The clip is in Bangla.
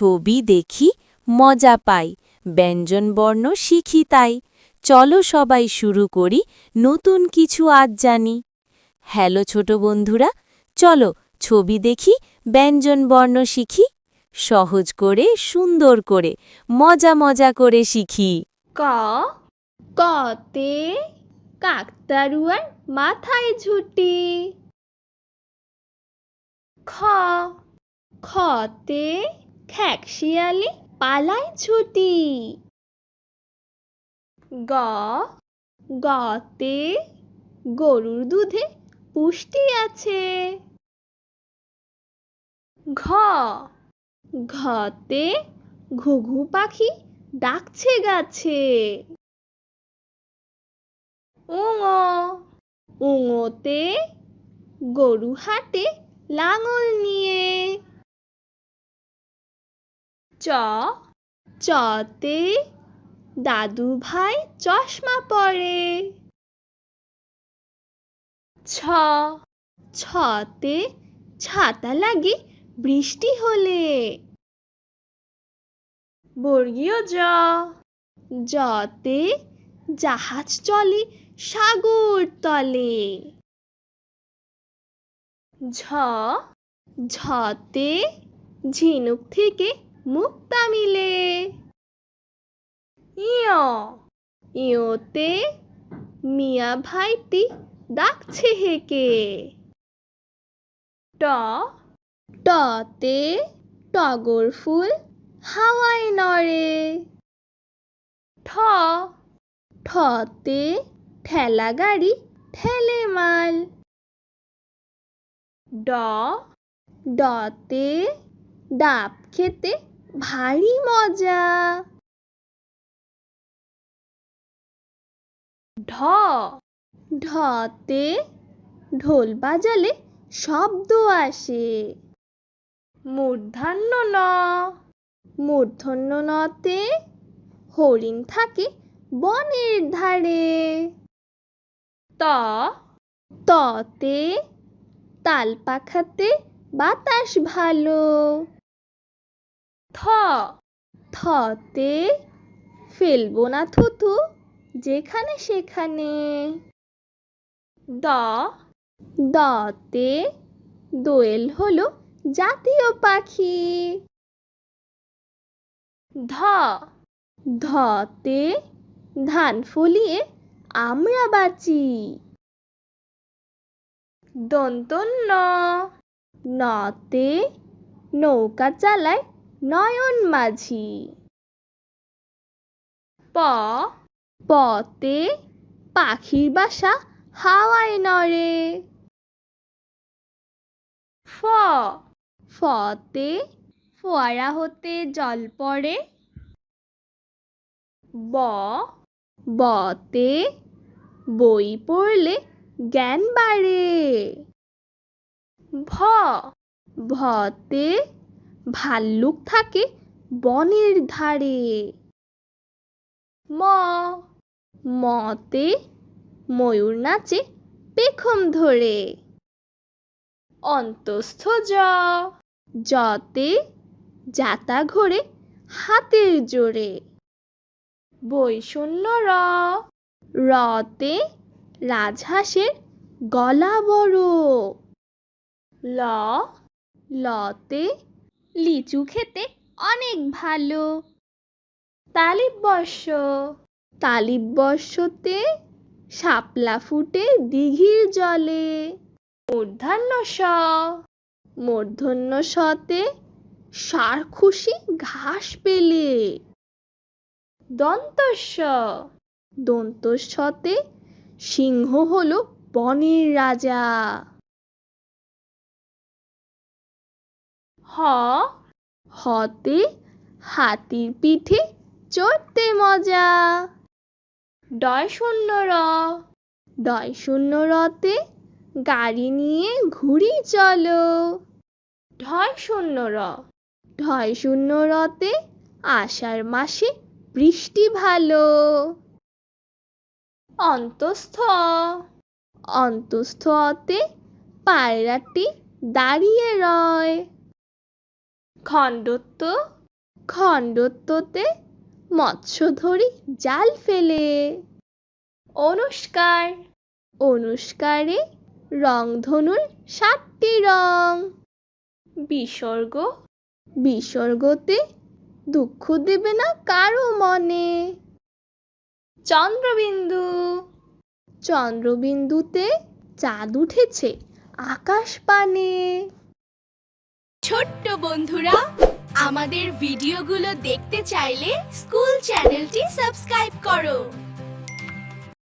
ছবি দেখি, মজা পাই, ব্যঞ্জনবর্ণ শিখি তাই। চলো সবাই শুরু করি, নতুন কিছু আজ জানি। হ্যালো ছোট বন্ধুরা, চলো ছবি দেখি, ব্যঞ্জনবর্ণ শিখি। সহজ করে, সুন্দর করে, মজা মজা করে শিখি। ক কতে কাকতাড়ুয়ার মাথায় ঝুঁটি। খ খতে খ্যাকশিয়ালি পালায় ছুটি। গ গতে গরুর দুধে পুষ্টি আছে। ঘ ঘতে ঘুঘু পাখি ডাকছে গাছে। উঙ উঙতে গরু হাটে লাঙল নিয়ে। চ চতে দাদু ভাই চশমা পরে। ছ ছতে ছাতা লাগে বৃষ্টি হলে। বর্গীয় জ জতে জাহাজ চলে সাগর তলে। ঝ ঝতে ঝিনুক থেকে মুক্তা মিলে। ইয় ইয়তে মিয়া ভাইটি ডাকছে হেকে। ট টতে টগর ফুল হাওয়ায় নড়ে। ঠ ঠতে ঠেলা গাড়ি ঠেলে মাল। ড ডতে ডাব খেতে ভারী মজা। ঢ ঢতে ঢোল বাজালে শব্দ আসে। মূর্ধন্য ন মূর্ধন্য নতে হরিণ থাকে বনের ধারে। ত ততে তাল পাখাতে বাতাস ভালো। থ থতে ফেলবো না থুতু যেখানে সেখানে। দ দতে দোয়েল হলো জাতীয় পাখি। ধ ধতে ধান ফলিয়ে আমরা বাঁচি। দন্তন্য নতে নৌকা চালায় নয়ন মাঝি। প পতে পাখির বাসা হাওয়ায় নড়ে। ফ ফতে ফোয়ারা হতে জল পড়ে। ব বতে বই পড়লে জ্ঞান বাড়ে। ভ ভতে ভাল্লুক থাকে বনের ধারে। ম মতে ময়ূর নাচে পেখম ধরে। অন্তস্থ জ জতে জাতা ঘোরে হাতের জোরে। বৈষণ্য র রতে রাজহাঁসের গলা বড়। ল লতে লিচু খেতে অনেক ভালো। তালিবস্য তালিবস্যতে শাপলা ফুটে দিঘির জলে। মূর্ধন্য স মূর্ধন্য সতে ষাঁড় খুশি ঘাস পেলে। দন্তস্ব দন্তস্বতে সিংহ হলো বনের রাজা। হ হতে হাতির পিঠে চড়তে মজা। ডয় শূন্য র ডয় শূন্য রতে গাড়ি নিয়ে ঘুরি চলো। ঢয় শূন্য র ঢয় শূন্য রতে আষাঢ় মাসে বৃষ্টি ভালো। অন্তস্থ অন্তস্থ অতে পায়রাটি দাঁড়িয়ে রয়। খণ্ডত্ব খণ্ডত্বতে মৎস্য ধরি জাল ফেলে। অনুষ্কার। অনুষ্কারে রংধনুর 7টি রং। বিসর্গ। বিসর্গতে দুঃখ দেবে না কারো মনে। চন্দ্রবিন্দু। চন্দ্রবিন্দুতে চাঁদ উঠেছে আকাশ পানে। ছোট্ট বন্ধুরা, আমাদের ভিডিওগুলো দেখতে চাইলে স্কুল চ্যানেলটি সাবস্ক্রাইব করো।